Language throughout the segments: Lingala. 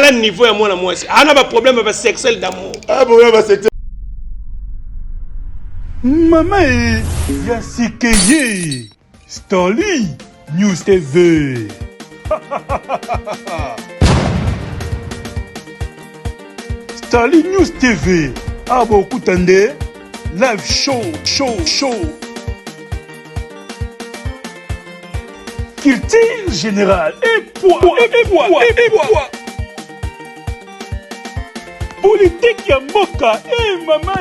ezala niveau ya mwana mwasi ana ba problème ba sexuel d'amour problème ba sexuel Mama Yasikeye Starly News TV. Starly News TV. Abo Kutande. Live show. Culture générale. Et poids. Politique ya mboka. Mama.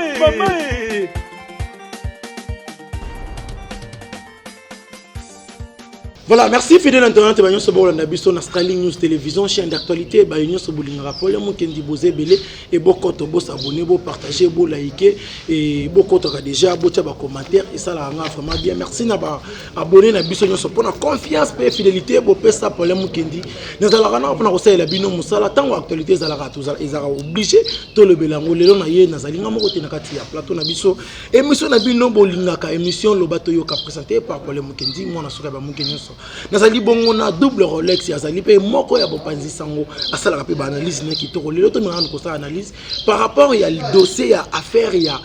Voilà, merci fidèle internaute ba nyonso bola na biso na Starly News Télévision, chaîne d'actualité ba nyonso bolinga rapport mo kendi bozé belé et bokoto bo s'abonner, bo partager, bo liker et bokoto ka déjà bo tia ba commentaire et ça la nga vraiment bien. Merci na ba abonner na biso nyonso pour na confiance et fidélité bo pesa pour le mo kendi. Nazala kana pour na ko la bino musala tango actualité za la ratuzala ezara obligé to le belango lelo na ye nazali nga mo kote na kati ya plateau na biso émission na bino bolinga ka émission lo bato yo ka présenté par Paul Mukendi mo na soka ba Mukendi nyonso. Nazali bongo na double Rolex yazali pe moko ya bopanzi sango asala pe ba analyse ne kitoko lelo to ngana ko sa analyse par rapport ya dossier ya affaire ya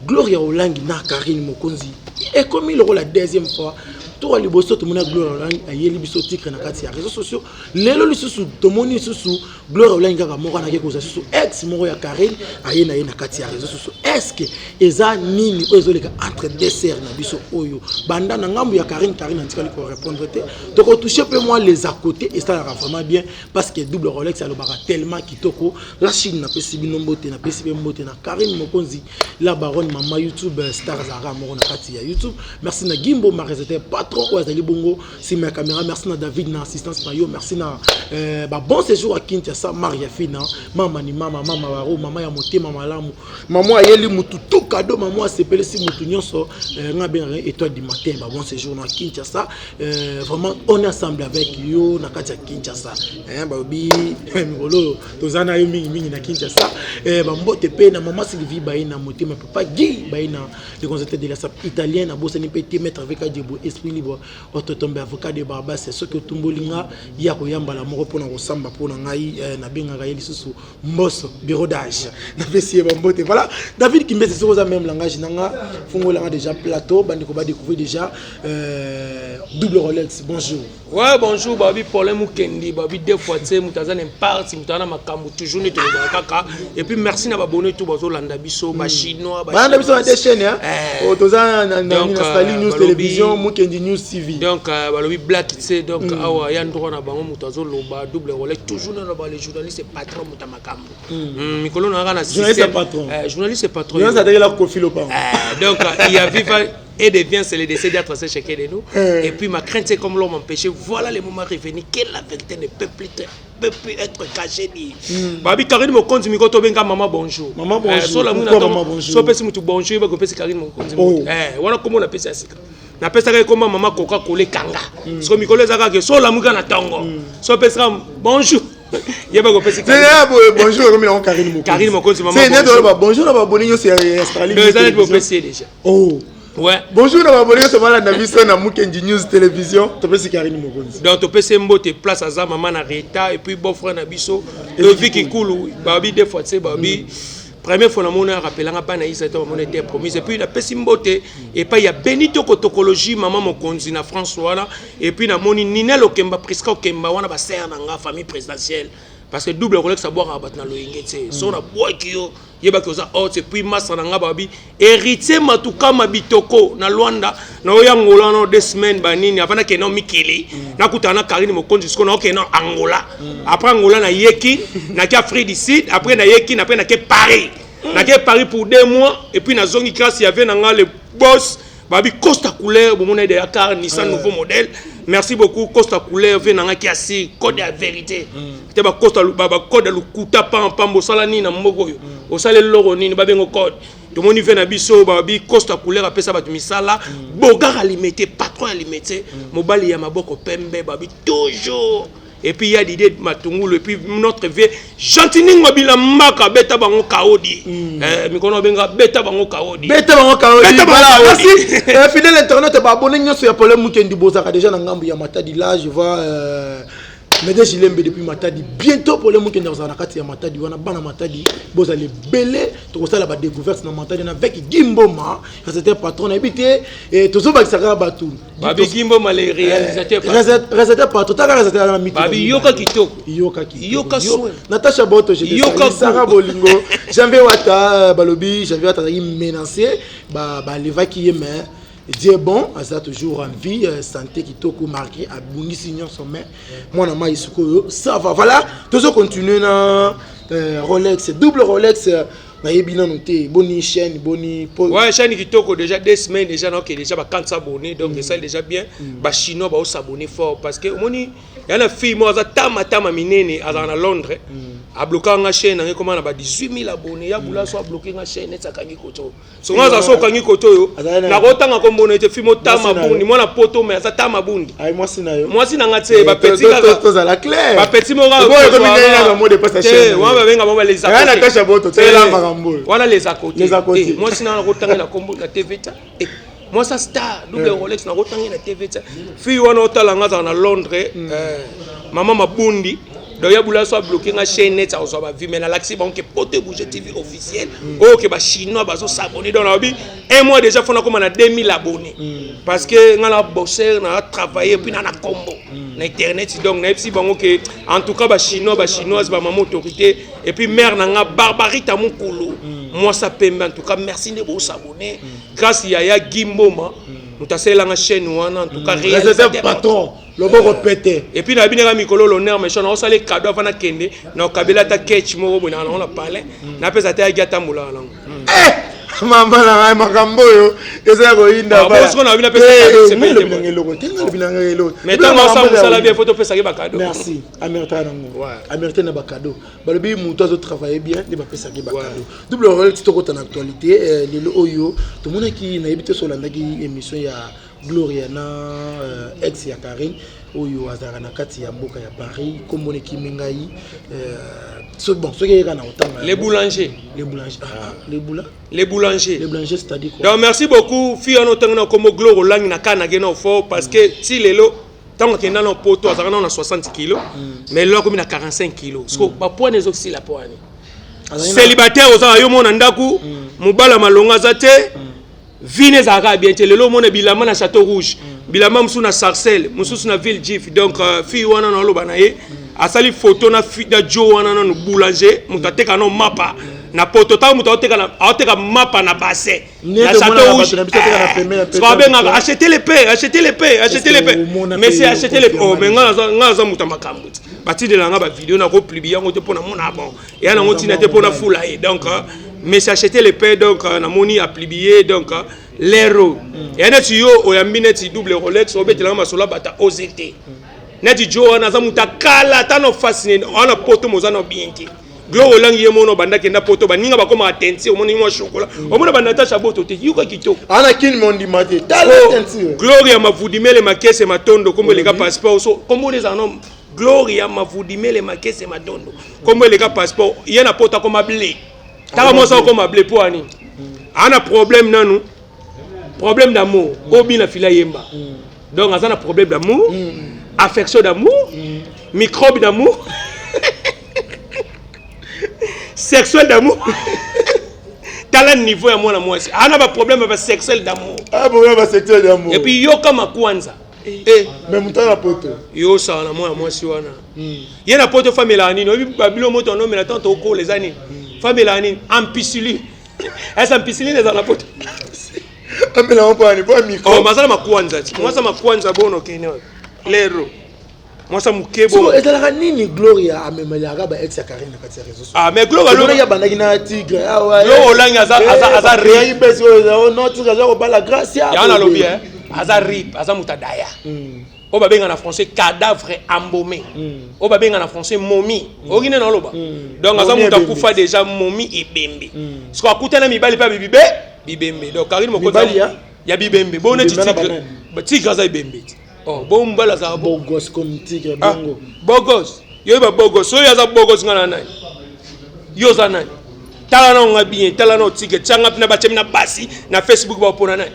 Gloria Olangi na Karine Mokonzi et comme il la deuxième fois to ali boso to mona Gloria Olangi ayeli biso titre na kati ya réseaux sociaux lelo lisusu to moni susu Gloria Olangi kaka moko na ke ko susu ex moko ya Karine ayena na kati ya réseaux sociaux est-ce que eza nini ozoleka entre deux sœurs na biso oyo banda na ngambu ya Karine antikali ko répondre te to ko toucher peu moi les à côté et ça va vraiment bien parce que double Rolex alobaka tellement kitoko la Chine na pesi binombote na pesi mbote na Karine Mokonzi la baronne mama YouTube star zara moko na kati ya YouTube. Merci na Gimbo Marézete patron Oazali Bongo si ma caméra, merci na David na assistance mayo, merci na bon séjour à Kinshasa Maria Fina mama ni mama waro mama ya motema malamu maman ayeli mutu tout cadeau maman asepele si mutu nyonso ngabe étoile du matin bon séjour na Kinshasa vraiment on est ensemble avec yo na kati ya Kinshasa babi ngolo tozana yo mingi na Kinshasa mbote pe na maman Sylvie baina motema papa Guy baina le consultant de la SAP italienne abosani petit maître avec Adjebo esprit libre autotombe avocat de Barbas c'est ce que tumbolinga ya koyamba la moko pona kosamba pona ngai na benga ngai lisusu mboso bureau d'âge na pesi mbote voilà David Kimbese c'est ça même langage nanga fungo langa déjà plateau bandiko ba découvrir déjà double Rolex bonjour. Ouais bonjour babi Paul Mukendi babi deux fois c'est mutazana impart mutana makambu toujours ne te kaka et puis merci na abonné tout bazo landa biso ba chinois ba landa biso na des chaînes hein tozana na Starly News Télévision Mukendi News TV donc balobi black c'est donc awa ya ndro na bango mutazo loba double Rolex toujours na ba les journalistes patron mutamakambu mikolo na kana système journaliste c'est patron ça derrière la Kofi Lopan donc il y a vivant et devient c'est le décès d'être chacun de nous et puis ma crainte c'est comme l'homme empêché voilà les moments revenus que la vérité ne peut plus être cachée ni babi Karine Mokonzi mikoto benga maman bonjour so la muna so pesi mutu bonjour ba ko pesi Karine Mokonzi wana comme on appelle ça na pesa ka comme maman Coca Cola kanga so mikolo ezaka ke so la muka na tongo so pesi bonjour yeba ko pesi bonjour comme on Karine Mokonzi maman bonjour na ba boninyo c'est Starly déjà ouais bonjour na babonné to mala na biso na Mukendi News Télévision to pesi Karine Mokonzi donc to pesi mbote place à maman na reta et puis beau frère na biso le Vicky Kulu babi deux fois c'est babi première fois na mona rappelanga bana isa to mona était promise et puis la pesi mbote et pas il y a Benito Kotokologie maman Mokonzi na François là et puis na moni Ninel Okemba Priska Okemba wana ba serre na nga famille présidentielle parce que double Rolex ça boire abat na loyenge tse so na boy kiyo yeba ko za out et puis massa na nga babi héritier matuka mabitoko na Luanda na oyangola no 2 semaines banini avant que non Mikili na kutana Karine Mokonzi sko na ok non Angola après Angola na yeki na ki Afrique du Sud après na yeki après na ke Paris na ke Paris pour 2 mois et puis na zongi classe il y avait na nga le boss babi Costa Couleur bon on est de Dakar Nissan nouveau modèle merci beaucoup Costa Couleur venanga ki asi code de vérité te ba Costa baba code lu kuta pambo sala ni na mbogo yo o sala loro ni ba bengo code to moni vena biso babi Costa Couleur apesa batu misala bogar alimité patron alimité mobali ya maboko pembe babi toujours et puis il y a l'idée de Matungulu et puis notre vie Gentini Mobila Maka beta bango kaodi mikono benga beta bango kaodi voilà merci fidèle internet ba abonné nyoso ya Paul Mukendi bozaka déjà na ngambu ya Matadi là je vois mais déjà il aime depuis Matadi bientôt pour les gens qui dans la carte ya Matadi wana bana Matadi boza les belé to ça la ba découverte na Matadi avec Gimboma c'était patron habité et tout ça ba saka batu Babi Gimboma les réalisateurs réalisateur patron ta réalisateur na miti Babi yoka kitoko yoka soin Natasha Boto je dis Sarah Bolingo Janvier Wata balobi Janvier Wata menacé ba leva qui mais Dieu bon, ça toujours en vie, santé qui t'a marqué, à Bungisi Nyon sommet. Moi, na ma isuko, ça va. Voilà, toujours continuer na Rolex, double Rolex. Na yebina noté, boni chaîne, boni. Ouais, chaîne qui t'a déjà 2 semaines déjà, donc déjà 40 abonnés, donc ça déjà bien. Bah chinois bah s'abonner fort parce que moni, y a une fille moi ça tama minene à Londres, a bloqué une chaîne, on comment on a 18 000 abonnés, ya boula soit bloqué une chaîne, ça kangi koto. Souvent ça so kangi koto yo. Na kotanga kombo na te fille mo tama bundi, moi na poto mais ça tama bundi. Ay moi si na yo. Moi si na ngate ba petit là. Ça la claire. Ba petit mo ga. Bon comme il y a un mot de pas sa chaîne. Ouais ba benga ba les accotés. Natasha Boto, c'est là marambo. Voilà les accotés. Moi si na kotanga na kombo na TV ta. Moi ça star double Rolex na kotanga na TV ta. Fille wana otala ngaza na Londres, maman mabundi. Donc, il y a bloqué bloqué la chaîne net, ça va vivre. Mais l'accès, on peut porter bouger TV officiel. Ok, bah chinois, bah s'abonner dans la vie. Un mois déjà, on a comme 2000 abonnés. Parce que on a bossé, on a travaillé, puis on a combo. Na internet, donc si bon ok. En tout cas, bah chinoise, bah maman autorité. Et puis mère n'a barbarie ta mon colo. Moi ça paie. En tout cas, merci de vous abonner. Grâce à Yaya Gimboma, nous t'as la chaîne en tout cas réalisateur patron. Le bon répété. Et puis, nous avons mis l'honneur, mais on a les cadeaux avant de kende. Nous avons kabila ta ketch mo bo na on a parlé. Na pesa ta gata mula la. Maman na makambo yo. Eza ko inda ba. Parce qu'on a vu la pesa c'est bien. Mais tant ensemble ça la bien photo pesa ba cadeau. Merci. Amerta nango. Amerta na ba cadeau. Balobi muto zo travailler bien, ni ba pesa ba cadeau. Double rôle qui to en actualité lelo oyo. Tout monde qui na habité sur la émission ya Gloria na ex ya Karine oyo azara na kati ya mboka ya Paris comme on est kimengai bon ce qui est kana otanga les boulangers c'est-à-dire quoi. Donc merci beaucoup fi on otanga comme Gloria lang na kana gena fort parce que si lelo tant que dans le poteau azara na 60 kg mais là comme na 45 kg parce que ba poids les aussi la poids célibataire aux yo mona ndaku mubala malonga zate Vine zaka bien te lelo mona bilama na Château Rouge bilama musu na Sarcelles musu na Ville Jif donc fi wana na loba na ye asali photo na fi da jo wana na boulanger mutateka no mapa na poto ta mutateka na ateka mapa na bassin na Château Rouge acheter les paix mais c'est acheter les oh mais ngaza mutamakambu bati de la nga ba vidéo na ko publier ngo te pona mona bon et na ngoti na te pona fula et donc mais c'est acheter les paix donc na moni a publier donc l'héros et na yo oyambi neti double Rolex obetela masola bata OZT neti jo wana za mutakala tano fascine ona poto mozana bienki Gloria lang yemono banda kenda poto baninga bakoma attention omoni mo chocolat omona banda Natasha Boto te yuka kitoko ana kin mondi mate tala attention Gloria mavudimele makese matondo kombo les gars passeport so kombo les anom Gloria mavudimele makese matondo kombo les gars passeport yena poto koma blé taka mo sa koma blé po ani ana problème nanu problème d'amour obi na fila yemba donc azana problème d'amour affection d'amour microbe d'amour sexuel d'amour t'as le niveau à moi la moi on a pas problème avec sexuel d'amour problème avec sexuel d'amour et puis yo kama kwanza mais mutana poto yo ça na moi si wana yena poto famille la nini obi babilo moto no mais la tante oko les années famille la nini ampicillin est ampicillin les la poto amela on pas ni pas micro oh mazala makwanza moi ça makwanza bono kene lero moi ça mukebo so ezalaka nini Gloria amemelaka ba ex ya Karine na kati ya réseaux sociaux mais Gloria lo ya bandaki na tigre ah ouais yo olanga aza ri besi o no tigre za ko bala grâce ya na lobby aza rip aza mutadaya o babenga na français cadavre embaumé o babenga na français momie orine na loba donc aza mutakufa déjà momie ebembe parce que akutana mibali pa bibembe donc Karine mokota ya bibembe bona tigre za ebembe. Oh, bon mbala za bogos comme tigre bongo. Bogos. Yo ba bogos. So ya za bogos ngana nani. Yo za nani. Tala na nga bien, tala na tigre. Tsanga na bachemi na basi na Facebook ba pona nani.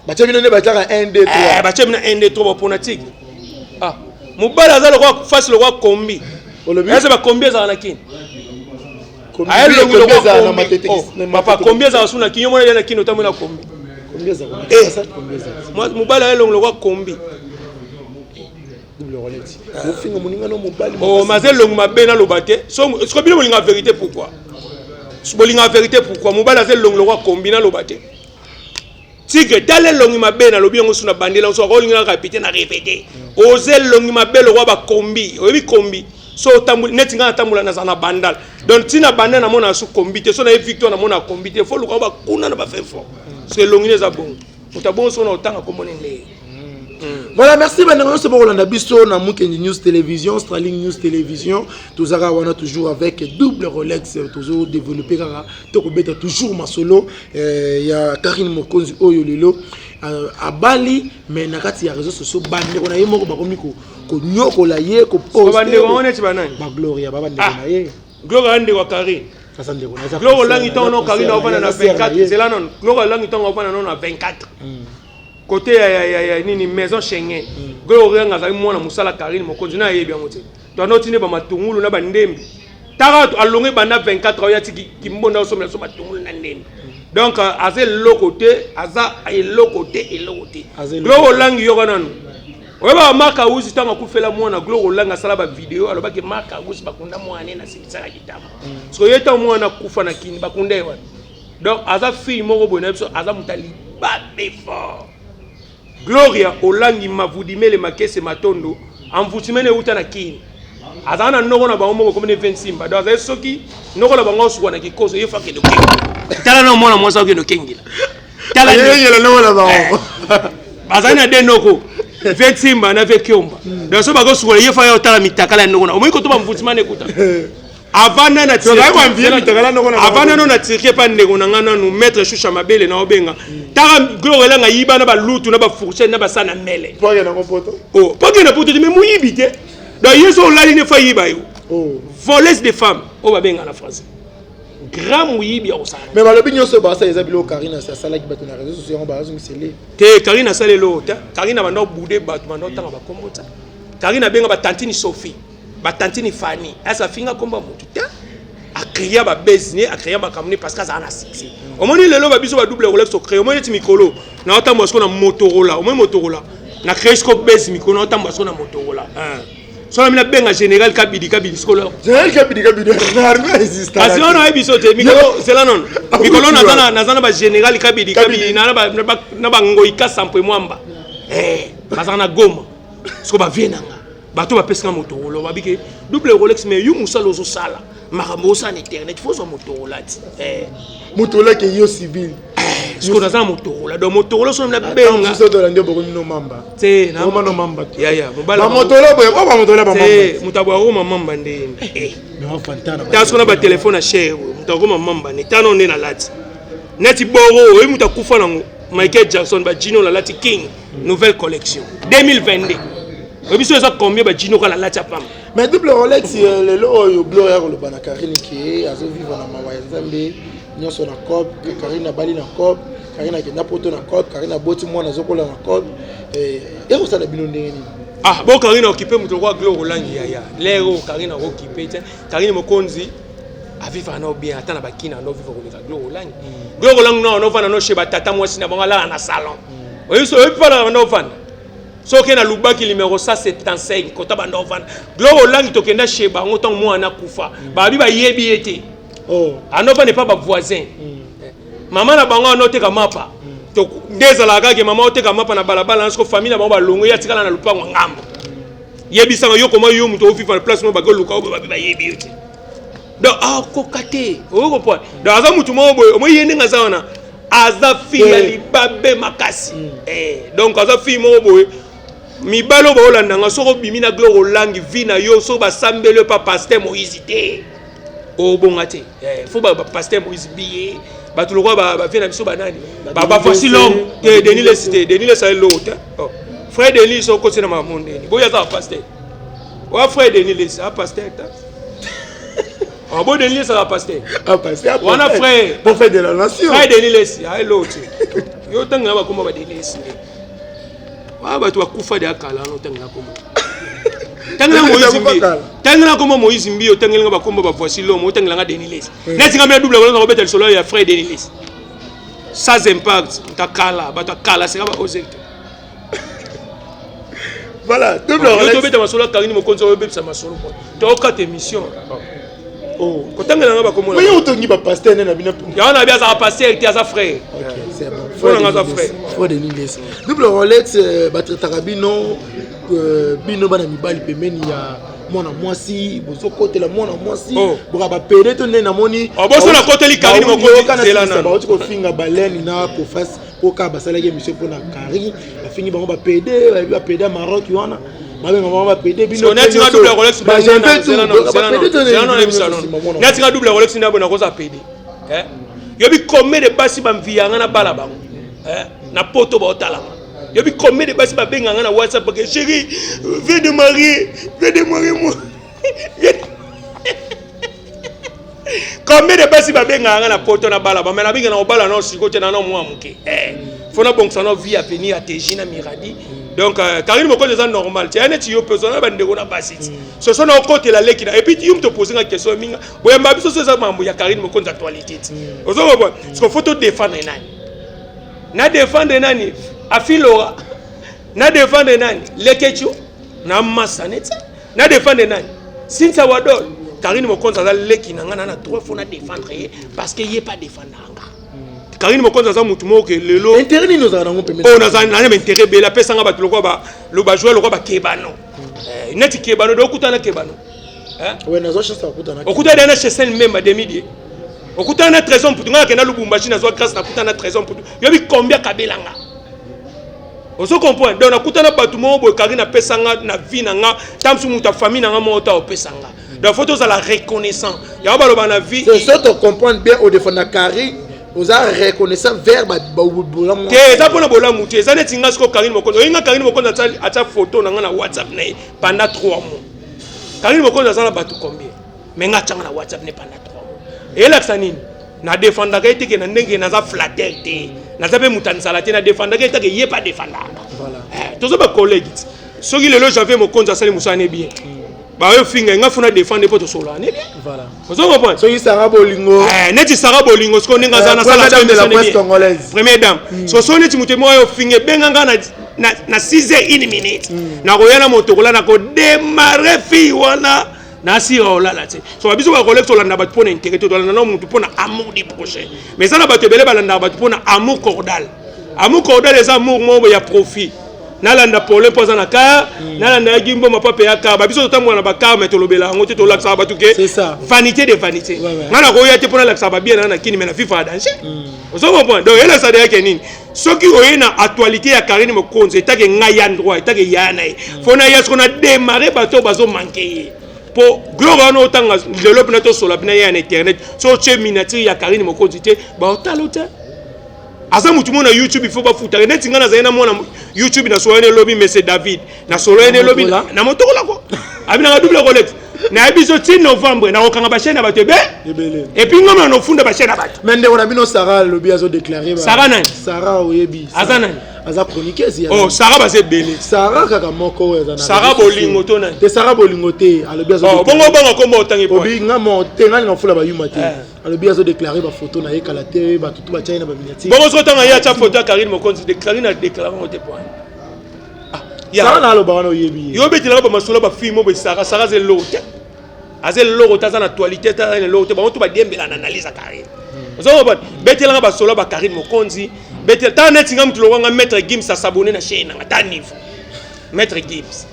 Bachemi ne ba tala 1 2 3. Bachemi na 1 2 3 ba pona tigre. mobali aza le roi face le roi kombi est-ce ba kombi za na kini aye longi le roi kombi papa kombi za suna kini mo na kini otamona kombi kombi za moi mobali aye longi le roi kombi double Rolex mo finga moninga no mobali oh mazel longi mabena lobate so ko bino molinga vérité pourquoi bolinga vérité pourquoi mobali azel longi le roi kombi na lobate tigre tale longi mabena lobi ngo suna bandela so ko linga répéter na répéter ozel longi mabelo roi ba kombi obi kombi so tambula net nga tambula na sana bandal donc tina bandana na mona su kombi te so na victoire na mona kombi te faut le ko ba kuna na ba fait fort c'est longi les abon utabon so na otanga ko monende. Voilà, merci. C'est bon, on a bisto na Mukendi News Télévision, Starling News Télévision. Tous on a toujours avec double Rolex, toujours développé. Toujours ma solo. Il y a Karine Mokonzi Oyolilo à Bali, mais nakati ya réseaux sociaux bande. On a eu moko bakomi ko nyoko la ye ko post. Bande on est banane. Ba Gloria ba bande na ye. Gloria ande wa Karine. Gloria langi tongo Karine ovana na 24. C'est là non. Gloria langi tongo ovana na 24. Côté nini maison Schengen Gloria ngazali mwana musala Karine mokonzi na yebi yango te to anotine ba matungulu na bandembi tara alonge banda 24 ans yati kimbonda osomela so matungulu na ndembi donc azel lokote aza elokote Gloria langi yoga nanu weba marka uzi tanga kufela mwana Gloria langa sala ba video alobaki marka uzi bakunda mwana na sala kitama so yeta mwana kufa na kini bakunda wana donc aza fille moko bona biso aza mutali ba fort Gloria olangi mavudimele makese matondo amvutimene uta na kini azana noko na bango comme 25 ba donc aza soki noko la bango suwa na kikoso yefa ke dokengi tala na mwana mwasa ke dokengi tala yele noko la bango azana de noko 25 ba na vekiomba donc so bago suwa yefa yo tala mitakala noko na omiko to bamvutimane kuta avana na avana no na tiré pa ndeko na ngana no maître choucha mabele na obenga tara Gloria langa yiba na ba lutu na ba fourchette na ba sana mele poke na poto oh poke na poto mais muyibi te donc yeso lali ne fa yiba yo oh voleuse de femmes o ba benga na français grand muyibi o sala mais balobi nyoso ba sa ezabilo Karina sa sala ki bato na réseaux sociaux ba zo misele te Karina sala lo ta Karina bando boude bato bando tanga ba kombota Karina benga ba tantini Sophie batantini Fanny asa finga komba mutu te akria ba bezine akria ba kamuni parce que ça na succès au moins lelo ba biso ba double Rolex so créer au moins ti mikolo na otambo sko na Motorola au moins Motorola na créer sko bez mikolo na otambo sko na Motorola so na mina benga général kabidi sko lo général kabidi na existe asi on a biso te mikolo c'est là non mikolo na zana ba général kabidi na ba ngoika sampo mwamba bazana goma sko ba vienanga bato ba pesika Motorola babike double Rolex mais yu musalo zo sala makambo sa internet faut zo Motorola ti Motorola ke yo civil sko na za Motorola do Motorola so na benga so do la ndio boko no mamba te na mamba ya mobala Motorola boye ba Motorola ba mamba te mutabo ro mamba ndeni no fantana ta so na ba téléphone na cher mutabo mamba ne tano ne na lati neti boro e mutakufa nango Michael Jackson ba Gino la lati King nouvelle collection 2022 Obiso eza combien ba Gino kala la chapam. Mais double Rolex le lo yo Gloria ko le bana Karine ki azo vivre na mawa ya Nzambe nyoso na cop Karine bali na cop Karine ke na poto na cop Karine boti mwana zokola na cop ko sala bino ndenge ni ah bo Karine occupé muto kwa Gloria Rolangi ya lero Karine occupé Karine mokonzi a vivre na bien atana ba kina no vivre ko Gloria Rolangi Gloria Rolangi no vana no sheba tata mwasi na bangala na salon oyiso epala no vana soki na lubaki numéro 175 kota bando van Gloria Rolangi tokenda chez bango tant mwana kufa babi ba yebi ete oh anova n'est pas ba voisin maman na bango anote ka mapa to ndezala kake maman ote ka mapa na balabala nsko famille na bango ba longo ya tikala na lupango ngambo yebi sanga yo koma yo muto ofifa na place no ba goluka o ba yebi ete donc ah kokate o ko point donc aza mutu mo boy o mo yende ngazana aza fille libabe makasi donc aza fille mo boy mibalo ba olanda nga soko bimina Gloria Rolangi vina yo so ba sambele pa pasteur Moïse te o bonga te faut ba pasteur Moïse biye ba tout le roi ba vina biso banani ba voici l'homme Denis le cité Denis le ça l'autre frère Denis so ko sina ma monde ni boya za pasteur wa frère Denis le ça pasteur ta ah bon Denis ça pasteur pasteur on a frère pour faire de la nation frère Denis le ça l'autre yo tanga ba kuma ba Denis ah bah tu as kufa de akala no tanga komo tangela Moïse Mbi tangela ba kombo ba voici l'homme tangela nga Denilis neti ngam double Rolex Robert el Solo ya frère Denilis sans impact takala ba takala c'est ba ozekte voilà double Rolex to beta masolo Karine Mokonzi o beta masolo to quatre émission oh kotangela nga ba kombo mais on tongi ba pasteur na bina ya na bia za pasteur ti za frère OK c'est bon frère Denilis double Rolex ba tratarabino bino bana mibali pemeni ya mwana mwasi bozo côté la mwana mwasi boka ba pede to nena moni bozo na côté li Karine Mokonzi c'est là na ba ko finga baleni na ko face ko ka basala ke monsieur pona Karine ba fingi ba pede ba pede Maroc wana ba benga ba pede bino neti nga double Rolex ba neti nga double Rolex na bona ko za pede yobi combien de basi ba mvianga na bala bango na poto ba otala. Il y a combien de basi babenga na WhatsApp parce que chérie viens de marier moi. Combien de basi babenga na poto na bala ba mais na binga na bala na siko tena na moi muke faut na bon ça na vie à venir à Tejina Miradi donc Karine Mokonzi c'est normal tu as yo personne ba ndeko na basi ce sont au côté la leki et puis tu me poser une question minga boyamba biso ça mambo ya Karine Mokonzi actualité ozo ba parce que faut te défendre nani na défendre nani afilora na défendre nani lekechu na masaneta na défendre nani sinsa wadol Karine Mokonzi za leki na ngana na trois fois na défendre parce que yé pas défendre nga Karine Mokonzi za mutu moko lelo intérêt nous en avons permis on a na intérêt bela pesa nga batu lokwa ba lo ba jouer lokwa ba kebano neti kebano do kutana kebano ouais nazo chance kutana okutana na chesel même demidi okutana na trésor pour nga kena lubumbashi na zo grâce na kutana trésor pour yobi combien kabelanga ozo comprendre donc nakutana batu mo bo Karine pesanga na vie na nga tamsu muta famille na nga mo ta opesanga donc faut tous à la reconnaissance ya ba lo ba na vie c'est ça to comprendre bien au défendre Karine aux a reconnaissant vers ba bolam ke za pona bola mutu za neti nga sko Karine Mokonzi inga Karine Mokonzi ata photo na nga na WhatsApp na pendant 3 mois Karine Mokonzi za na batu combien mais nga tanga na WhatsApp ne pendant 3 mois et là ça nini na défendre ka etike na ndenge na za flatter te na za pe mutani salate na défendre ka etike yé pas défendre voilà tous ba collègues soki lelo j'avais Mokonzi asali musane bien ba yo finga nga funa défendre pour to solo ne bien voilà vous comprenez soki sara bolingo neti sara bolingo sko ninga za na sala de la presse congolaise première dame so neti mutemo yo finga benga nga na 6h01 na koyana motokola na ko démarrer fi wana na si ola la te so biso ba collecte la na bat pona intérêt to na mutu pona amour du prochain mais ça na bat belé ba na bat pona amour cordal les amour mo ya profit na landa pole poza na ka na landa gimbo mapapa ya ka ba biso to na ba ka metolobela ngote to laksa ba tuke c'est ça vanité de vanité ngana ko ya te pona laksa ba bien na kini mais na FIFA danger on se comprend donc elle ça de yake nini soki oyena actualité ya Karine Mokonzi etake ngaya droit etake yana fona ya ce qu'on a démarré bato bazo manquer pour gloire no tanga lelo pina to sola pina ya internet so che miniature ya Karine Mokonzi te ba otalote asa mutu mo na YouTube il faut ba futa neti ngana zaina mo na YouTube na soyene lobby mais c'est David na soyene lobby na motokola ko abina ga double Rolex na ebiso ti novembre na okanga ba chaîne ba tebe et puis ngoma no funda ba chaîne ba mende on a bino Sarah lobby azo déclarer Sarah nani Sarah oyebi azana aza chroniqueuse ya oh Sarah ba se belé Sarah kaka moko ezana Sarah bolingo to nani te Sarah bolingo te alobi azo oh bongo ko mo tangi po obi ngamo te ngani ngafula ba yuma te alobi azo déclarer ba photo na yekala te ba tutu ba chaina ba miniature bongo so tanga ya cha photo ya Karine Mokonzi déclarer na déclarer ngote point Sarah na aloba wana oyebi yo betela ba masolo ba film bo Sarah ze lote azel logo ta za na actualité ta na logo te ba to ba dembela na analyse Karine ozo ba betela ba solo ba Karine Mokonzi betel ta net ngam tu lo nga maître Gims a s'abonner na chaîne na ta niveau maître Gims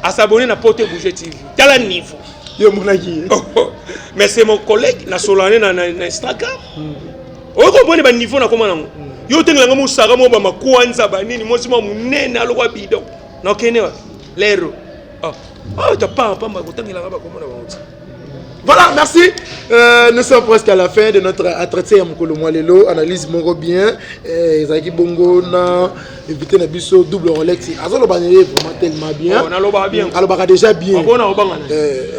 a s'abonner na Porte Bouger TV ta la niveau yo munaki mais c'est mon collègue na solane na Instagram o ko bone ba niveau na koma na yo tengela ngamu saka mo ba makwanza ba nini mo sima munene alokwa bido no kene wa lero t'as pas ba ko tengela ba ko mona ba. Voilà, merci. Nous sommes presque à la fin de notre entretien à Mokolo Mwalelo. Analyse Moro bien. Zaki Bongo na invité na biso double Rolex. Azolo banele vraiment tellement bien. On a loba bien. Alors baka déjà bien. On a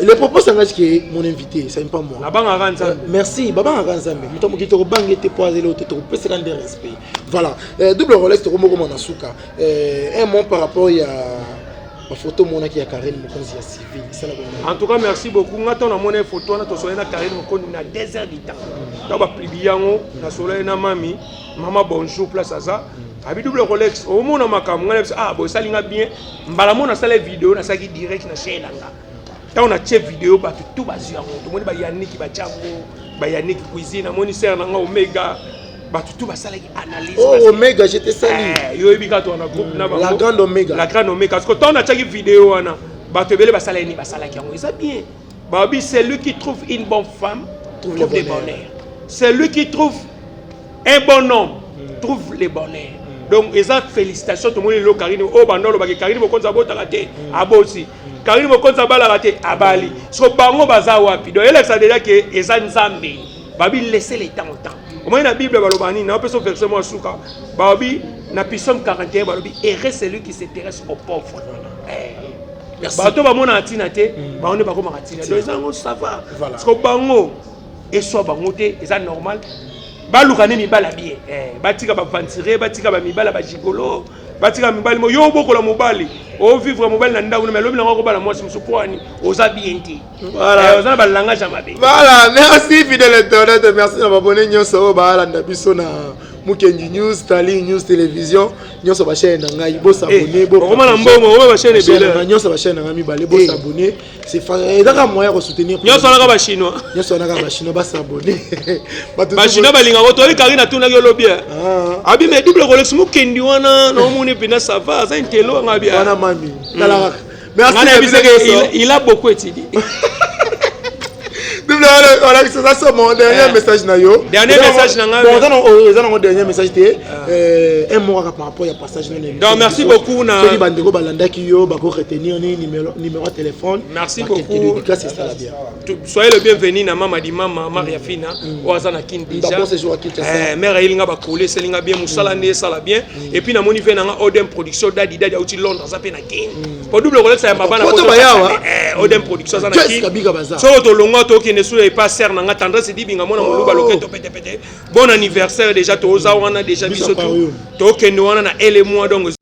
les propos s'engagent que mon invité, c'est pas moi. La banga ranza. Merci. Baba Ranzambe. Muto mokito bangi te poser le te pese rendre respect. Voilà. Double Rolex to moko manasuka. Un mot par rapport ma photo mona qui a Karine Mokonzi ya civil ça la en tout cas merci beaucoup ngato na mona photo na to soyena Karine Mokonzi na 2 heures du temps ta ba plibiango na soleil na mami mama bonjour place aza abi double Rolex au mona makam ngana ah bo salinga bien mbala mona sala vidéo na saki direct na chaîne nga ta on a chef vidéo ba tout bazia to moni ba Yannick ba Chango ba Yannick cuisine moni ser na nga Omega ba tout basala ki analyse oh Omega j'étais sali yo ebika to na groupe na ba la grande Omega parce que ton a chaki vidéo wana ba te bele basala ni basala ki yango ça bien babi c'est lui qui trouve une bonne femme trouve le bonheur c'est lui qui trouve un bon homme trouve le bonheur donc eza félicitations tout le monde le Karine o bandolo ba Karine Mokonzi abota raté abosi Karine Mokonzi abala raté abali so bango baza wapi donc elle ça déjà que eza nzambe babi laisser le temps au temps au moins la Bible balobani na peut se verser moi souka babi na Psaume 41 balobi heureux celui qui s'intéresse aux pauvres merci bato ba mona atina te ba on ba ko makatina donc ezango ça va parce que bango et soit bango te eza normal balukane mibala bien batika ba ventire batika ba mibala ba gigolo batika mibali mo yo bokola mobali o vivre mobali na ndako mais lobi na ko bala mwasi musukwani oza bien te voilà oza na ba langage ya mabe voilà merci fidèle internaute merci na babone nyonso ba landa biso na Mukendi News, Stali News Télévision, nyonso ba chaîne nga ibo s'abonner bo. Comment na mbongo o ba chaîne ebele. Nyonso ba chaîne nga mi balé bo s'abonner. C'est ezaka moyen ko soutenir. Nyonso na ka ba chinois. Nyonso na ka ba chinois ba s'abonner. Ba chinois ba linga to Karine atuna yo lobia. Abi me double Rolex Mukendi wana na omoni pina ça va, ça intelo nga bia. Wana mami. Merci. Il a beaucoup étudié. Voilà, ça c'est mon dernier message na yo. Dernier message na nga. Bon, on dernier message té un mot par rapport à passage na. Donc merci beaucoup na. Ceux qui bandeko balanda ki yo bako retenir ni numéro de téléphone. Merci beaucoup. C'est ça bien. Soyez le bienvenu na mama di mama Maria Fina oazana kin déjà. D'abord c'est jour qui mère ilinga ba coller selinga bien musala ne sala bien et puis na moni fait na Odem production dadi outi Londres ça pe na kin. Pour double Rolex ça mabana ko. Odem production ça na kin. So to longa to ki ne et pas ser nanga tendresse dit binga mona moluba loketo pete pete bon anniversaire déjà to za wana déjà biso to kendo wana na ele moi donc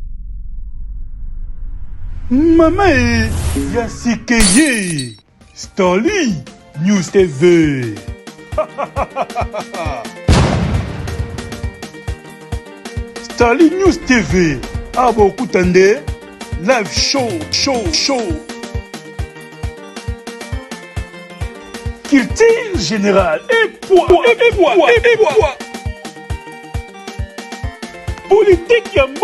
Mama Yasikeye Stali News TV Stali News TV abo kutande live show culture générale et poids. Politique